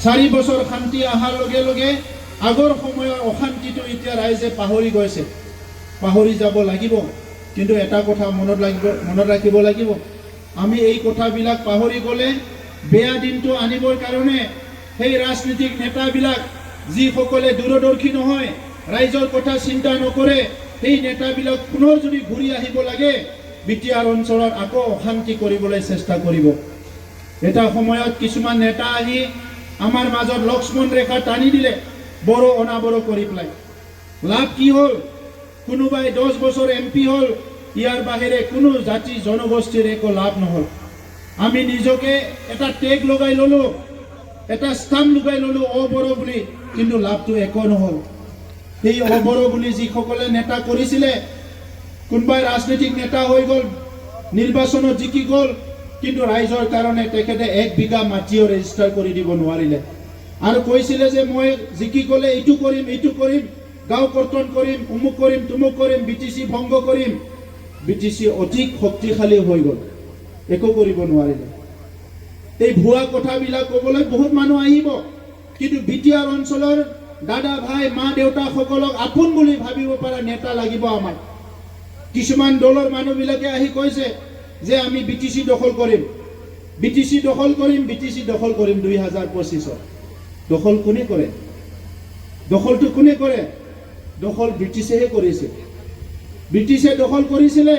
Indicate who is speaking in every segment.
Speaker 1: 4 বছৰ শান্তি অহাৰ লগে লগে আগৰ সময়ৰ অশান্তিটো এতিয়া ৰাইজে পাহৰি গৈছে, পাহৰি যাব লাগিব। কিন্তু এটা কথা মনত ৰাখিব লাগিব, আমি এই কথাবিলাক পাহৰি গ'লে বেয়া দিনটো আনিবৰ কাৰণে সেই ৰাজনীতিক নেতাবিলাক যিসকলে দূৰদৰ্শী নহয়, ৰাইজৰ কথা চিন্তা নকৰে, সেই নেতাবিলাক পুনৰ যদি ঘূৰি আহিব লাগে, বিটিআৰ অঞ্চলত আকৌ অশান্তি কৰিবলৈ চেষ্টা কৰিব। এটা সময়ত কিছুমান নেতা আহি আমাৰ মাজত লক্ষ্মণ ৰেখা টানি দিলে, বড়ো অনাবড়ো কৰি পেলাই। লাভ কি হ'ল? কোনোবাই 10 বছৰ MP হ'ল, ইয়াৰ বাহিৰে কোনো জাতি জনগোষ্ঠীৰ একো লাভ নহ'ল। আমি নিজকে এটা টেগ লগাই ল'লো, এটা স্থান লগাই ল'লো অবড়ো বুলি, কিন্তু লাভটো একো নহ'ল। সেই অবড়ো বুলি যিসকলে নেতা কৰিছিলে, কোনোবাই ৰাজনৈতিক নেতা হৈ গ'ল, নিৰ্বাচনত জিকি গ'ল, কিন্তু ৰাইজৰ কাৰণে তেখেতে 1 বিঘা মাটিও ৰেজিষ্টাৰ কৰি দিব নোৱাৰিলে। আৰু কৈছিলে যে মই জিকি গ'লে এইটো কৰিম, গাঁও কৰ্তন কৰিম, অমুক কৰিম, তুমুক কৰিম, BTC ভংগ কৰিম। BTC অধিক শক্তিশালী হৈ গ'ল, একো কৰিব নোৱাৰিলে। এই ভুৱা কথাবিলাক ক'বলৈ বহুত মানুহ আহিব, কিন্তু বিটিআৰ অঞ্চলৰ দাদা ভাই মা দেউতাসকলক আপোন বুলি ভাবিব পৰা নেতা লাগিব আমাক। কিছুমান দলৰ মানুহবিলাকে আহি কৈছে যে আমি BTC দখল কৰিম, BTC দখল কৰিম 2025-ত। দখল কোনে কৰে? দখলটো কোনে কৰে? দখল ব্ৰিটিছেহে কৰিছে। ব্ৰিটিছে দখল কৰিছিলে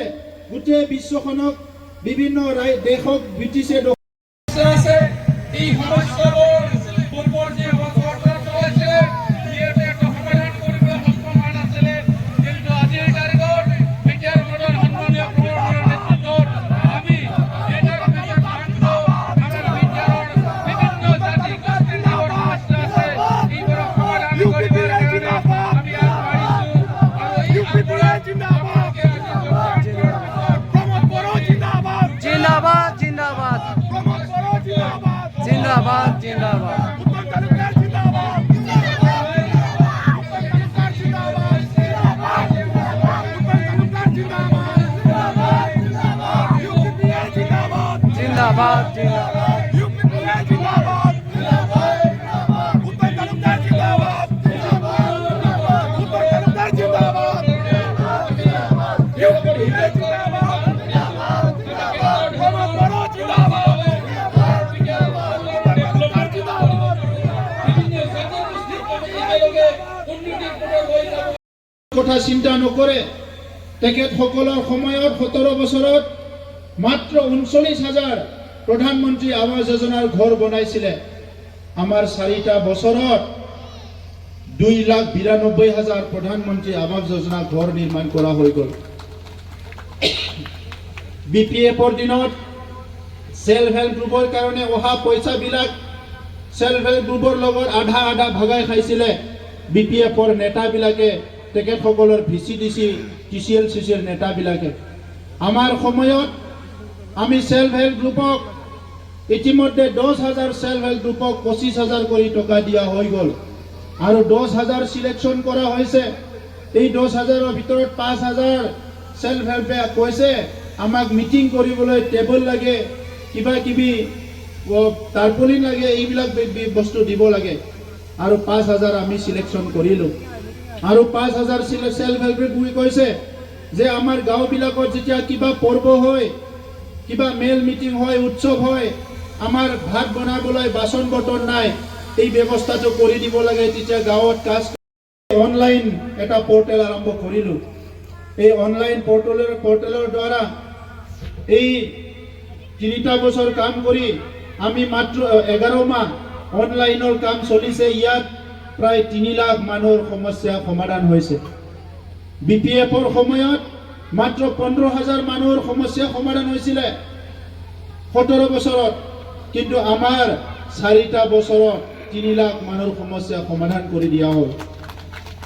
Speaker 1: গোটেই বিশ্বখনক, বিভিন্ন দেশক ব্ৰিটিছে
Speaker 2: আছে। এই সমস্যাবোৰ পূৰ্বৰ যে অৱস্থাত চলাইছে, ইয়াতে একটা সমাধান কৰিবলৈ সক্ষম হোৱা নাছিলে। কিন্তু আজিৰ তাৰিখত বিটিআৰ সন্মানীয় প্ৰশাসনৰ নেতৃত্বত আমি এটাৰ পিছত আনটো আমাৰ বিটিআৰৰ বিভিন্ন জাতি গোষ্ঠীৰ যিবোৰ সমস্যা আছে, এইবোৰক সমাধান কৰিবৰ কাৰণে আমি আগবাঢ়িছোঁ। আৰু এই
Speaker 3: জিন্দাবাদ জিন্দাবাদ জিন্দাবাদ জিন্দাবাদ জিন্দাবাদ
Speaker 1: কথা চিন্তা নকৰে। তেখেতসকলৰ সময়ত 17 বছৰত মাত্ৰ 39,000 প্ৰধানমন্ত্ৰী আৱাস যোজনাৰ ঘৰ বনাইছিলে। আমাৰ 4টা বছৰত 2,92,000 প্ৰধানমন্ত্ৰী আৱাস যোজনা ঘৰ নিৰ্মাণ কৰা হৈ গ'ল। BPFৰ দিনত সেলফ হেল্প গ্ৰুপৰ কাৰণে অহা পইচাবিলাক সেলফ হেল্প গ্ৰুপৰ লগত আধা ভগাই খাইছিলে BPFৰ নেতাবিলাকে, তেখেতসকলৰ VCDC TCL CCL নেতাবিলাকে। আমাৰ সময়ত আমি সেলফ হেল্প গ্ৰুপক ইতিমধ্যে 10,000 সেলফ হেল্প গ্ৰুপক 25,000 কৰি টকা দিয়া হৈ গ'ল। আৰু 10,000 সিলেকশ্যন কৰা হৈছে। এই 10,000ৰ ভিতৰত 5,000 সেলফ হেল্পে কৈছে আমাক মিটিং কৰিবলৈ টেবল লাগে, কিবা কিবি টাৰ্পলিন লাগে, এইবিলাক বস্তু দিব লাগে। আৰু 5,000 আমি সিলেকশ্যন কৰিলোঁ। আৰু 5,000 সেলফ হেল্পে কৈছে যে আমাৰ গাঁওবিলাকত যেতিয়া কিবা পৰ্ব হয়, কিবা মেল মিটিং হয়, উৎসৱ হয়, আমাৰ ভাত বনাবলৈ বাচন বৰ্তন নাই, এই ব্যৱস্থাটো কৰি দিব লাগে। তেতিয়া গাঁৱত কাজ অনলাইন এটা পৰ্টেল আৰম্ভ কৰিলোঁ। এই অনলাইন পৰ্টেলৰ দ্বাৰা এই 3টা বছৰ কাম কৰি আমি মাত্ৰ 11 মাহ অনলাইনৰ কাম চলিছে। ইয়াত প্ৰায় 3 লাখ মানুহৰ সমস্যা সমাধান হৈছে। BPFৰ সময়ত মাত্ৰ 15,000 মানুহৰ সমস্যা সমাধান হৈছিলে 17 বছৰত, কিন্তু আমাৰ 4টা বছৰত 3 লাখ মানুহৰ সমস্যা সমাধান কৰি দিয়া হ'ল।